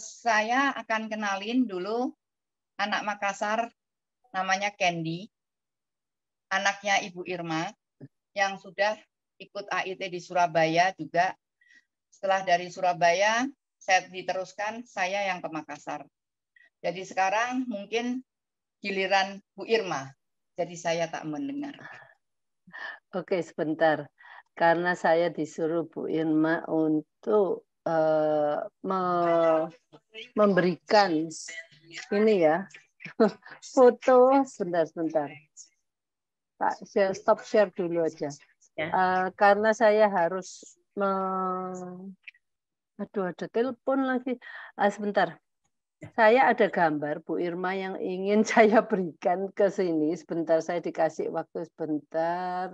Saya akan kenalin dulu anak Makassar, namanya Candy, anaknya Ibu Irma, yang sudah ikut AIT di Surabaya juga. Setelah dari Surabaya, saya diteruskan, saya yang ke Makassar. Jadi sekarang mungkin giliran Bu Irma, jadi saya tak mendengar. Oke, sebentar. Karena saya disuruh Bu Irma untuk memberikan ini ya, foto. Sebentar. Pak, stop share dulu aja. Ya. Karena saya harus aduh, ada telepon lagi. Sebentar. Saya ada gambar Bu Irma yang ingin saya berikan ke sini. Sebentar, saya dikasih waktu sebentar.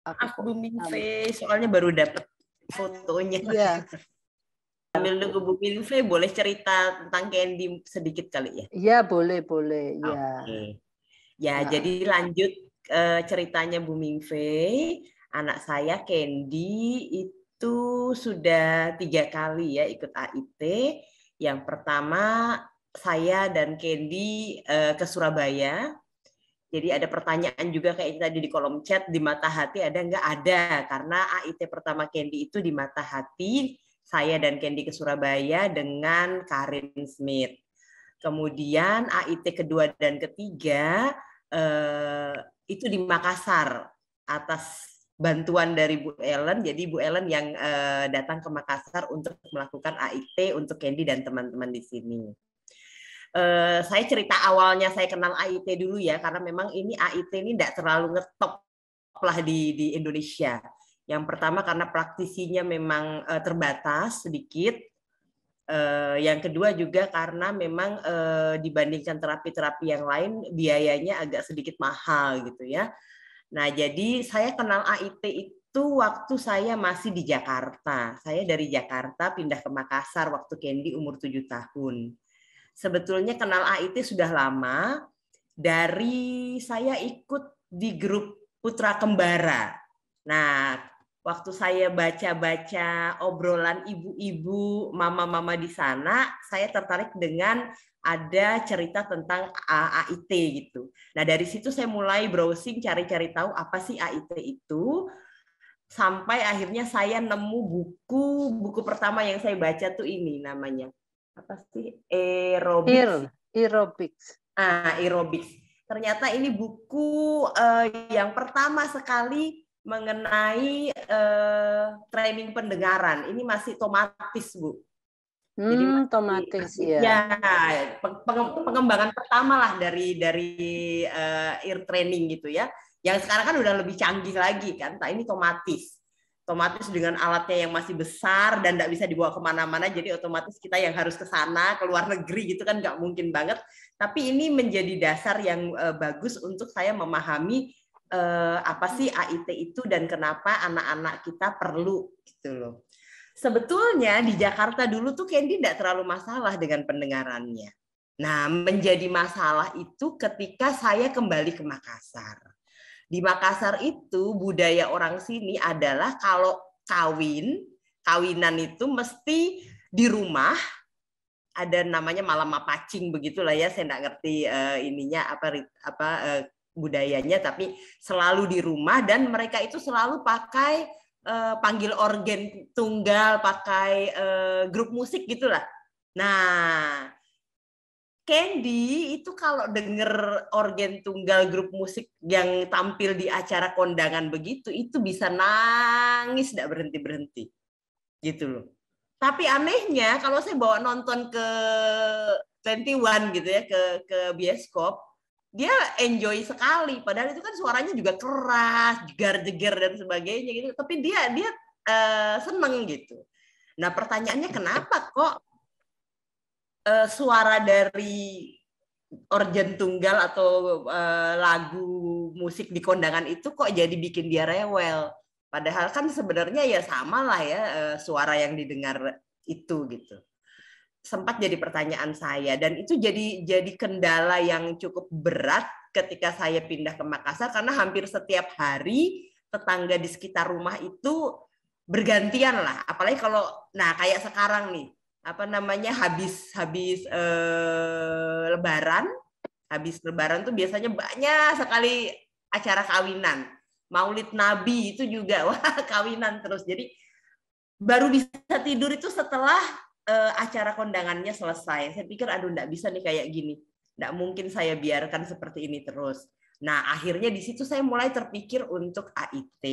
Aku booming face, soalnya baru dapat fotonya. Iya. Sambil nunggu Bu Minfe, boleh cerita tentang Candy sedikit kali ya? Iya, boleh. Ya. Oke. Ya, jadi lanjut ceritanya Bu Minfe. Anak saya Candy itu sudah 3 kali ya ikut AIT. Yang pertama saya dan Candy ke Surabaya. Jadi ada pertanyaan juga kayak tadi di kolom chat, di Mata Hati ada nggak? Ada, karena AIT pertama Candy itu di Mata Hati, saya dan Candy ke Surabaya dengan Karin Smith. Kemudian AIT kedua dan ketiga itu di Makassar atas bantuan dari Bu Ellen. Jadi Bu Ellen yang datang ke Makassar untuk melakukan AIT untuk Candy dan teman-teman di sini. Saya cerita awalnya saya kenal AIT dulu ya, karena memang ini AIT ini tidak terlalu ngetop lah di Indonesia. Yang pertama karena praktisinya memang terbatas sedikit. Yang kedua juga karena memang dibandingkan terapi-terapi yang lain biayanya agak sedikit mahal gitu ya. Nah, jadi saya kenal AIT itu waktu saya masih di Jakarta. Saya dari Jakarta pindah ke Makassar waktu Candy umur 7 tahun. Sebetulnya kenal AIT sudah lama, dari saya ikut di grup Putra Kembara. Nah, waktu saya baca-baca obrolan ibu-ibu, mama-mama di sana, saya tertarik dengan ada cerita tentang AIT gitu. Nah, dari situ saya mulai browsing, cari-cari tahu apa sih AIT itu. Sampai akhirnya saya nemu buku pertama yang saya baca tuh ini namanya. Apa sih? Aerobics. Aerobics. Ternyata ini buku yang pertama sekali mengenai training pendengaran. Ini masih tomatis, Bu. Jadi tomatis ya. Ya, pengembangan pertama lah dari ear training gitu ya. Yang sekarang kan udah lebih canggih lagi kan. Nah, ini tomatis dengan alatnya yang masih besar dan nggak bisa dibawa kemana-mana, jadi otomatis kita yang harus ke sana, ke luar negeri gitu kan nggak mungkin banget. Tapi ini menjadi dasar yang bagus untuk saya memahami apa sih AIT itu dan kenapa anak-anak kita perlu gitu loh. Sebetulnya di Jakarta dulu tuh Candy tidak terlalu masalah dengan pendengarannya. Nah, menjadi masalah itu ketika saya kembali ke Makassar. Di Makassar itu budaya orang sini adalah kalau kawinan itu mesti di rumah, ada namanya malam mapacing begitulah ya, saya nggak ngerti ininya apa budayanya, tapi selalu di rumah dan mereka itu selalu pakai panggil organ tunggal, pakai grup musik gitulah. Nah, Candy itu kalau denger organ tunggal grup musik yang tampil di acara kondangan begitu, itu bisa nangis tidak berhenti-berhenti. Gitu loh. Tapi anehnya kalau saya bawa nonton ke 21 gitu ya, ke bioskop, dia enjoy sekali. Padahal itu kan suaranya juga keras, jegar-jegar dan sebagainya gitu. Tapi dia seneng gitu. Nah, pertanyaannya kenapa kok suara dari organ tunggal atau lagu musik di kondangan itu kok jadi bikin dia rewel? Padahal kan sebenarnya ya sama lah ya suara yang didengar itu gitu. Sempat jadi pertanyaan saya dan itu jadi kendala yang cukup berat ketika saya pindah ke Makassar karena hampir setiap hari tetangga di sekitar rumah itu bergantian lah. Apalagi kalau kayak sekarang nih. apa namanya habis Lebaran. Habis Lebaran tuh biasanya banyak sekali acara kawinan. Maulid Nabi itu juga wah kawinan terus. Jadi baru bisa tidur itu setelah acara kondangannya selesai. Saya pikir aduh enggak bisa nih kayak gini. Enggak mungkin saya biarkan seperti ini terus. Nah, akhirnya di situ saya mulai terpikir untuk AIT.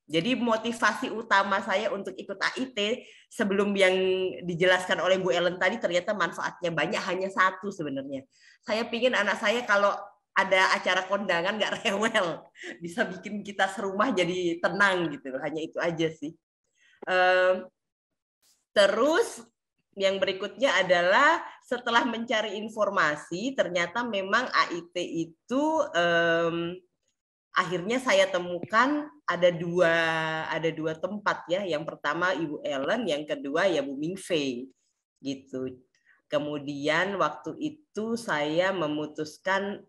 Jadi motivasi utama saya untuk ikut AIT sebelum yang dijelaskan oleh Bu Ellen tadi ternyata manfaatnya banyak, hanya satu sebenarnya. Saya pingin anak saya kalau ada acara kondangan nggak rewel, bisa bikin kita serumah jadi tenang gitu. Hanya itu aja sih. Terus yang berikutnya adalah setelah mencari informasi, ternyata memang AIT itu akhirnya saya temukan ada dua tempat ya. Yang pertama Ibu Ellen, yang kedua ya Bu Mingfei gitu. Kemudian waktu itu saya memutuskan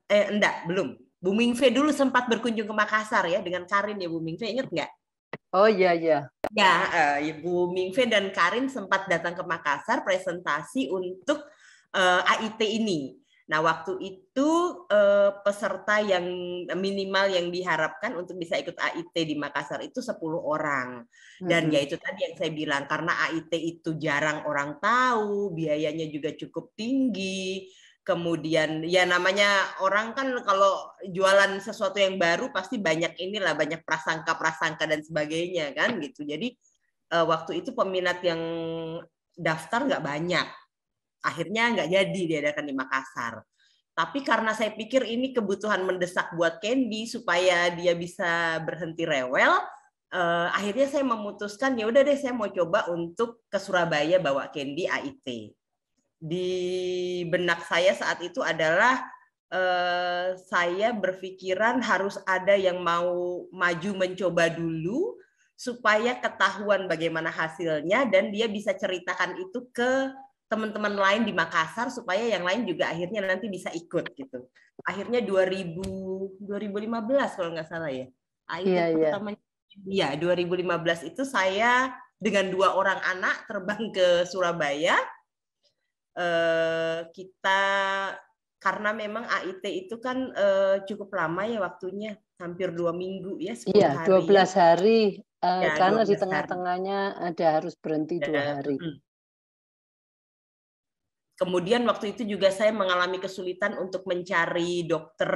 belum. Bu Mingfei dulu sempat berkunjung ke Makassar ya dengan Karin ya Bu Mingfei, ingat nggak? Oh iya. Ya, Ibu Mingfei dan Karin sempat datang ke Makassar presentasi untuk AIT ini. Nah, waktu itu peserta yang minimal yang diharapkan untuk bisa ikut AIT di Makassar itu 10 orang. Dan ya itu tadi yang saya bilang, karena AIT itu jarang orang tahu, biayanya juga cukup tinggi. Kemudian ya namanya orang kan kalau jualan sesuatu yang baru pasti banyak banyak prasangka dan sebagainya kan gitu. Jadi waktu itu peminat yang daftar nggak banyak. Akhirnya nggak jadi diadakan di Makassar. Tapi karena saya pikir ini kebutuhan mendesak buat Candy supaya dia bisa berhenti rewel, akhirnya saya memutuskan ya udah deh saya mau coba untuk ke Surabaya bawa Candy AIT. Di benak saya saat itu adalah saya berpikiran harus ada yang mau maju mencoba dulu supaya ketahuan bagaimana hasilnya dan dia bisa ceritakan itu ke teman-teman lain di Makassar supaya yang lain juga akhirnya nanti bisa ikut gitu. Akhirnya 2015 kalau nggak salah ya. Pertamanya ya 2015 itu saya dengan 2 orang anak terbang ke Surabaya. Kita karena memang AIT itu kan cukup lama ya waktunya, hampir 2 minggu ya, 10 hari. 12 hari ya, karena di tengah-tengahnya ada harus berhenti 2 hari. Kemudian waktu itu juga saya mengalami kesulitan untuk mencari dokter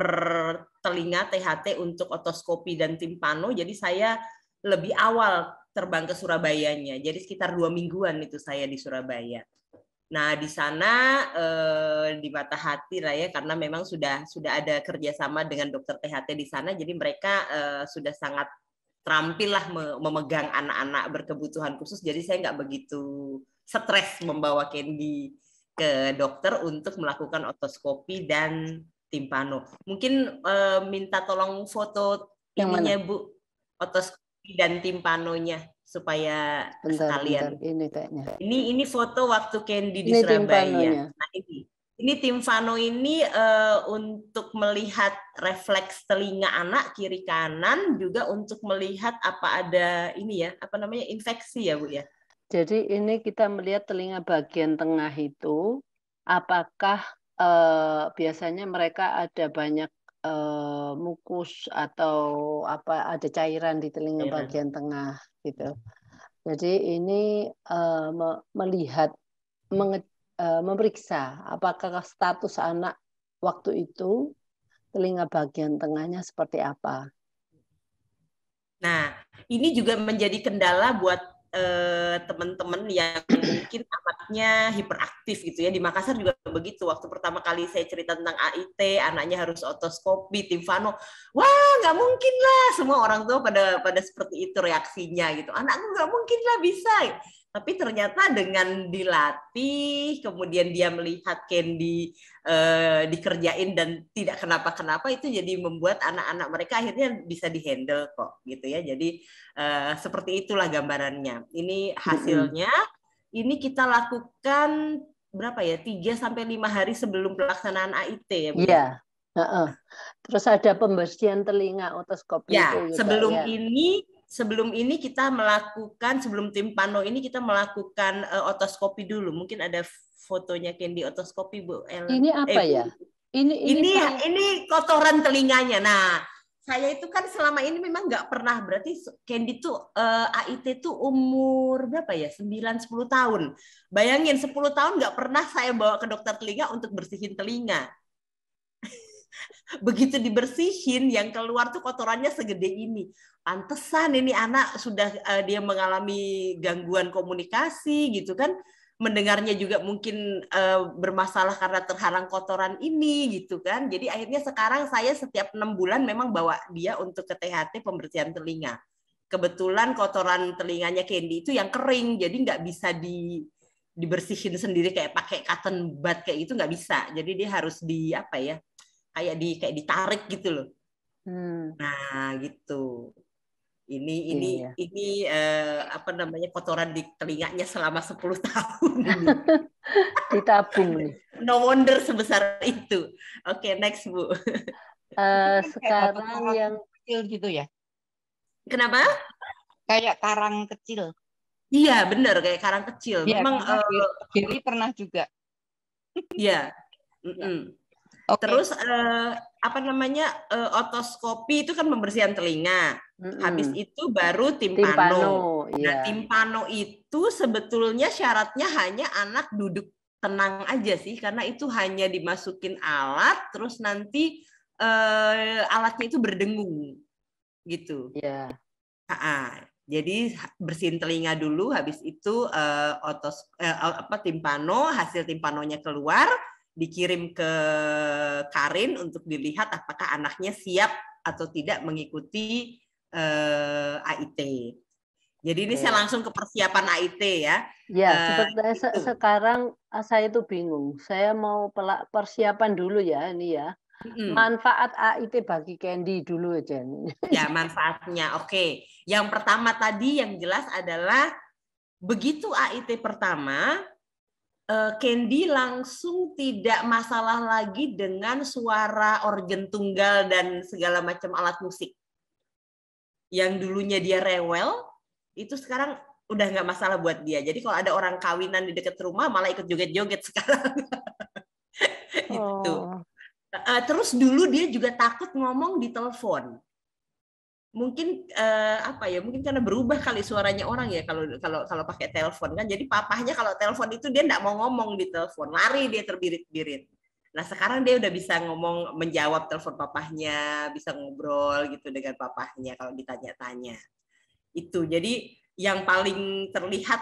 telinga THT untuk otoskopi dan timpano, jadi saya lebih awal terbang ke Surabayanya. Jadi sekitar 2 mingguan itu saya di Surabaya. Nah, di sana di mata hati lah ya, karena memang sudah ada kerjasama dengan dokter THT di sana, jadi mereka sudah sangat terampil lah memegang anak-anak berkebutuhan khusus, jadi saya nggak begitu stres membawa Candy ke dokter untuk melakukan otoskopi dan timpano. Mungkin minta tolong foto ininya Bu, otoskopi dan timpanonya supaya sekalian. Ini foto waktu Candy di Surabaya. Nah, ini timpano ini untuk melihat refleks telinga anak kiri kanan, juga untuk melihat apa ada infeksi ya Bu ya. Jadi ini kita melihat telinga bagian tengah itu, apakah biasanya mereka ada banyak mukus atau ada cairan di telinga bagian tengah gitu. Jadi ini melihat, memeriksa apakah status anak waktu itu telinga bagian tengahnya seperti apa. Nah, ini juga menjadi kendala buat teman-teman yang mungkin anaknya hiperaktif gitu ya. Di Makassar juga begitu. Waktu pertama kali saya cerita tentang AIT, anaknya harus otoskopi, timpano. Wah, nggak mungkin lah. Semua orang tua pada seperti itu reaksinya gitu. Anakku nggak mungkin lah bisa. Tapi ternyata dengan dilatih, kemudian dia melihat Candy dikerjain dan tidak kenapa-kenapa, itu jadi membuat anak-anak mereka akhirnya bisa dihandle kok gitu ya. Jadi seperti itulah gambarannya. Ini hasilnya. Ini kita lakukan berapa ya? 3-5 hari sebelum pelaksanaan AIT ya Bu? Iya. Terus ada pembersihan telinga otoskopi ya, itu juga. Sebelum ini sebelum ini kita melakukan, sebelum timpano ini kita melakukan otoskopi dulu. Mungkin ada fotonya Candy otoskopi, Bu Ellen. Ini apa Bu. ya? Ini kotoran telinganya. Nah, saya itu kan selama ini memang nggak pernah, berarti Candy tuh AIT tuh umur berapa ya? 9-10 tahun. Bayangin 10 tahun nggak pernah saya bawa ke dokter telinga untuk bersihin telinga. Begitu dibersihin, yang keluar tuh kotorannya segede ini. Pantesan ini anak sudah dia mengalami gangguan komunikasi gitu kan. Mendengarnya juga mungkin bermasalah karena terhalang kotoran ini gitu kan. Jadi akhirnya sekarang saya setiap 6 bulan memang bawa dia untuk ke THT pembersihan telinga. Kebetulan kotoran telinganya Candy itu yang kering, jadi nggak bisa dibersihin sendiri kayak pakai cotton bud kayak itu nggak bisa. Jadi dia harus kayak ditarik gitu loh. Nah, gitu. Ini apa namanya, kotoran di telinganya selama 10 tahun. ditabung nih. No wonder sebesar itu. Oke, next, Bu. Sekarang yang kecil gitu ya. Kenapa? Kayak karang kecil. Iya, benar, kayak karang kecil. Ya, memang Giri pernah juga. Iya. Okay. Terus apa namanya, otoskopi itu kan pembersihan telinga. Habis itu baru timpano. Nah, timpano itu sebetulnya syaratnya hanya anak duduk tenang aja sih, karena itu hanya dimasukin alat, terus nanti alatnya itu berdengung, gitu. Iya. Jadi bersihin telinga dulu, habis itu timpano, hasil timpanonya keluar, dikirim ke Karin untuk dilihat apakah anaknya siap atau tidak mengikuti AIT. Jadi ini saya langsung ke persiapan AIT ya. Ya, sekarang saya itu bingung. Saya mau persiapan dulu ya ini ya. Manfaat AIT bagi Candy dulu aja. Ya, manfaatnya. Oke. Yang pertama tadi yang jelas adalah begitu AIT pertama, Candy langsung tidak masalah lagi dengan suara organ tunggal dan segala macam alat musik. Yang dulunya dia rewel, itu sekarang udah nggak masalah buat dia. Jadi kalau ada orang kawinan di dekat rumah malah ikut joget-joget sekarang. Itu. Terus dulu dia juga takut ngomong di telepon. Mungkin mungkin karena berubah kali suaranya orang ya kalau pakai telepon kan. Jadi papahnya kalau telepon itu dia enggak mau ngomong di telepon, lari dia terbirit-birit. Nah, sekarang dia udah bisa ngomong, menjawab telepon papahnya, bisa ngobrol gitu dengan papahnya kalau ditanya-tanya. Itu. Jadi yang paling terlihat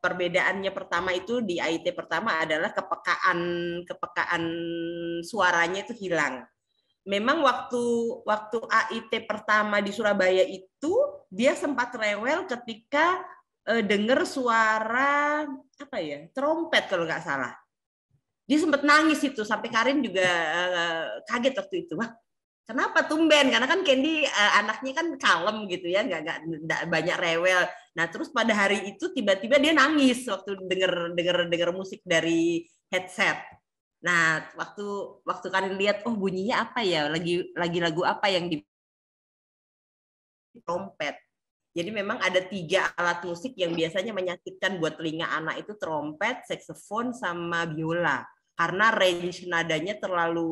perbedaannya pertama itu di AIT pertama adalah kepekaan suaranya itu hilang. Memang waktu AIT pertama di Surabaya itu dia sempat rewel ketika dengar suara trompet kalau nggak salah. Dia sempat nangis itu sampai Karin juga kaget waktu itu. Wah, kenapa tumben? Karena kan Candy anaknya kan kalem gitu ya, nggak banyak rewel. Nah, terus pada hari itu tiba-tiba dia nangis waktu dengar musik dari headset. Nah, waktu Karin lihat, oh bunyinya apa ya? Lagi lagu apa yang di trompet. Jadi memang ada 3 alat musik yang biasanya menyakitkan buat telinga anak itu trompet, saksofon, sama biola. Karena range nadanya terlalu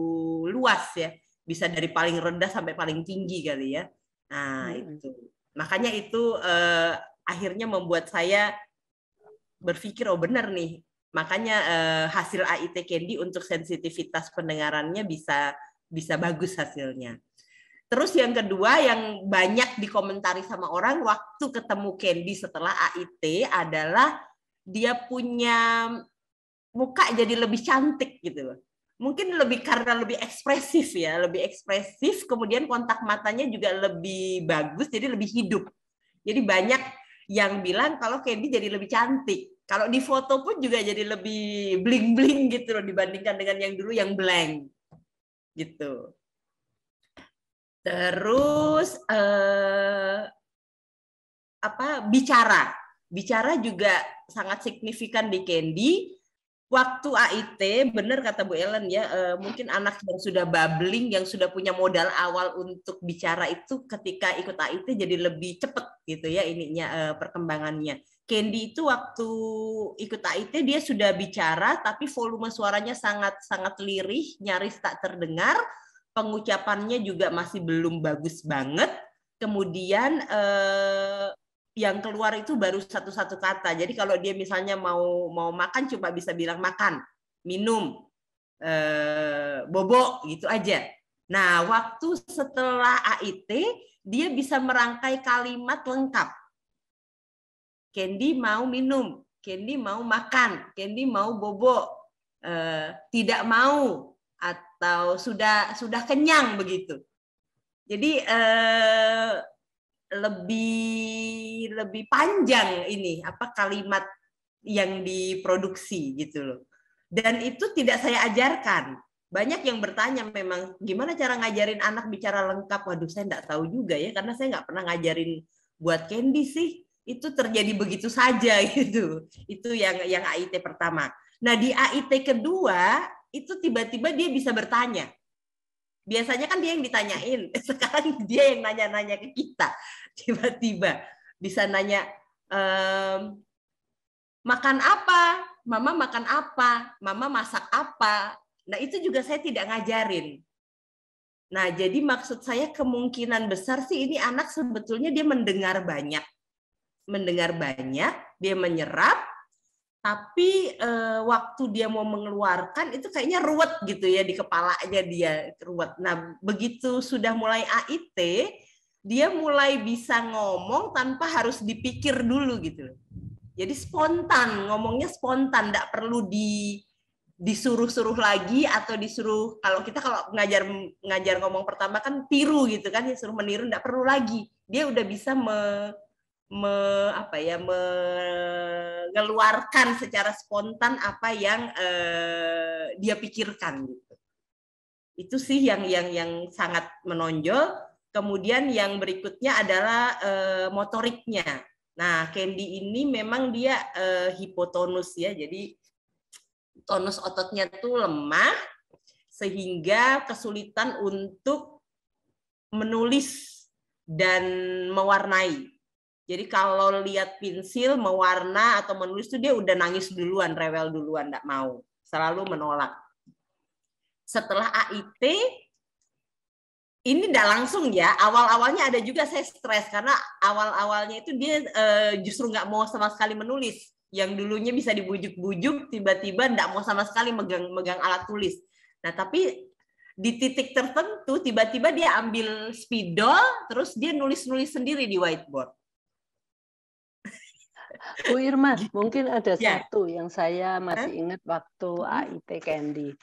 luas ya. Bisa dari paling rendah sampai paling tinggi kali ya. Nah, itu. Makanya itu akhirnya membuat saya berpikir, oh benar nih. Makanya hasil AIT Candy untuk sensitivitas pendengarannya bisa bagus hasilnya. Terus yang kedua yang banyak dikomentari sama orang waktu ketemu Candy setelah AIT adalah dia punya muka jadi lebih cantik gitu loh. Mungkin karena lebih ekspresif ya, lebih ekspresif, kemudian kontak matanya juga lebih bagus, jadi lebih hidup. Jadi banyak yang bilang kalau Candy jadi lebih cantik. Kalau di foto pun juga jadi lebih bling-bling gitu loh dibandingkan dengan yang dulu yang blank. Gitu. Terus bicara juga sangat signifikan di Candy. waktu AIT, benar kata Bu Ellen ya, mungkin anak yang sudah bubbling, yang sudah punya modal awal untuk bicara itu ketika ikut AIT jadi lebih cepat gitu ya ininya perkembangannya. Candy itu waktu ikut AIT dia sudah bicara tapi volume suaranya sangat lirih, nyaris tak terdengar, pengucapannya juga masih belum bagus banget. Kemudian yang keluar itu baru satu-satu kata. Jadi kalau dia misalnya mau makan cuma bisa bilang makan, minum, bobo gitu aja. Nah, waktu setelah AIT dia bisa merangkai kalimat lengkap. Candy mau minum, Candy mau makan, Candy mau bobo, tidak mau atau sudah kenyang begitu. Jadi lebih panjang ini kalimat yang diproduksi gitu loh. Dan itu tidak saya ajarkan. Banyak yang bertanya memang gimana cara ngajarin anak bicara lengkap. Waduh, saya nggak tahu juga ya karena saya nggak pernah ngajarin buat Candy sih. Itu terjadi begitu saja gitu. Itu yang AIT pertama. Nah, di AIT kedua itu tiba-tiba dia bisa bertanya. Biasanya kan dia yang ditanyain, sekarang dia yang nanya-nanya ke kita. Tiba-tiba bisa nanya, makan apa? Mama makan apa? Mama masak apa? Nah, itu juga saya tidak ngajarin. Nah, jadi maksud saya kemungkinan besar sih ini anak sebetulnya dia mendengar banyak, dia menyerap, tapi waktu dia mau mengeluarkan itu kayaknya ruwet gitu ya di kepalanya dia ruwet. Nah, begitu sudah mulai AIT, dia mulai bisa ngomong tanpa harus dipikir dulu gitu. Jadi spontan, ngomongnya spontan, enggak perlu disuruh-suruh lagi atau disuruh, kalau kita ngajar ngomong pertama kan tiru gitu kan, disuruh meniru, enggak perlu lagi. Dia udah bisa mengeluarkan secara spontan apa yang dia pikirkan gitu. Itu sih yang sangat menonjol. Kemudian yang berikutnya adalah motoriknya. Nah, Candy ini memang dia hipotonus ya. Jadi tonus ototnya tuh lemah sehingga kesulitan untuk menulis dan mewarnai. Jadi kalau lihat pensil, mewarna atau menulis itu dia udah nangis duluan, rewel duluan, enggak mau. Selalu menolak. Setelah AIT, ini enggak langsung ya. Awal-awalnya ada juga saya stres karena awal-awalnya itu dia justru enggak mau sama sekali menulis. Yang dulunya bisa dibujuk-bujuk, tiba-tiba enggak mau sama sekali megang alat tulis. Nah, tapi di titik tertentu tiba-tiba dia ambil spidol, terus dia nulis-nulis sendiri di whiteboard. Bu Irma, mungkin ada satu yang saya masih ingat waktu AIT Candy.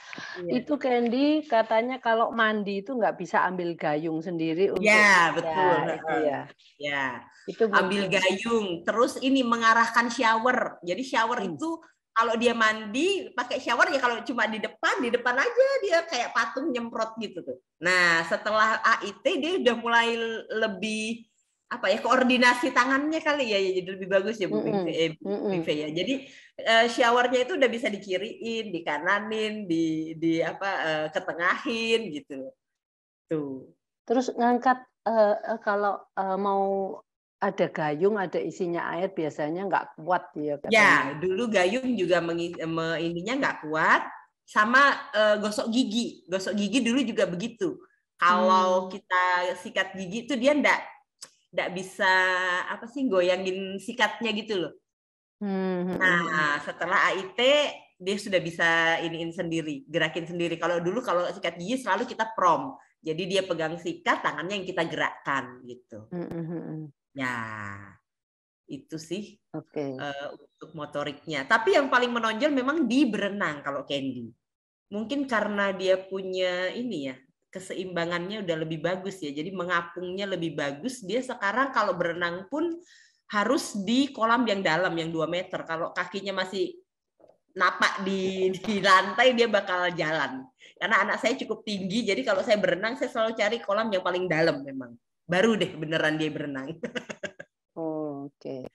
Itu Candy katanya kalau mandi itu nggak bisa ambil gayung sendiri untuk betul. Itu ya. Ya. Itu ambil gayung, terus ini mengarahkan shower. Jadi shower itu kalau dia mandi pakai shower ya kalau cuma di depan aja dia kayak patung nyemprot gitu tuh. Nah, setelah AIT dia udah mulai lebih koordinasi tangannya kali ya, jadi lebih bagus ya Bu Mive ya. Jadi showernya itu udah bisa dikiriin, dikananin, ketengahin gitu. Tuh. Terus ngangkat kalau mau ada gayung, ada isinya air biasanya nggak kuat ya katanya. Ya, dulu gayung juga ininya nggak kuat. Sama gosok gigi dulu juga begitu. Kalau kita sikat gigi itu dia nggak bisa goyangin sikatnya gitu loh. Nah, setelah AIT dia sudah bisa iniin sendiri, gerakin sendiri. Kalau dulu kalau sikat gigi selalu kita prom. Jadi dia pegang sikat, tangannya yang kita gerakkan gitu. Ya, itu sih untuk motoriknya. Tapi yang paling menonjol memang di berenang kalau Candy. Mungkin karena dia punya ini ya, keseimbangannya udah lebih bagus ya. Jadi mengapungnya lebih bagus. Dia sekarang kalau berenang pun harus di kolam yang dalam, yang 2 meter. Kalau kakinya masih napak di lantai, dia bakal jalan. Karena anak saya cukup tinggi, jadi kalau saya berenang, saya selalu cari kolam yang paling dalam memang. Baru deh beneran dia berenang. Oke.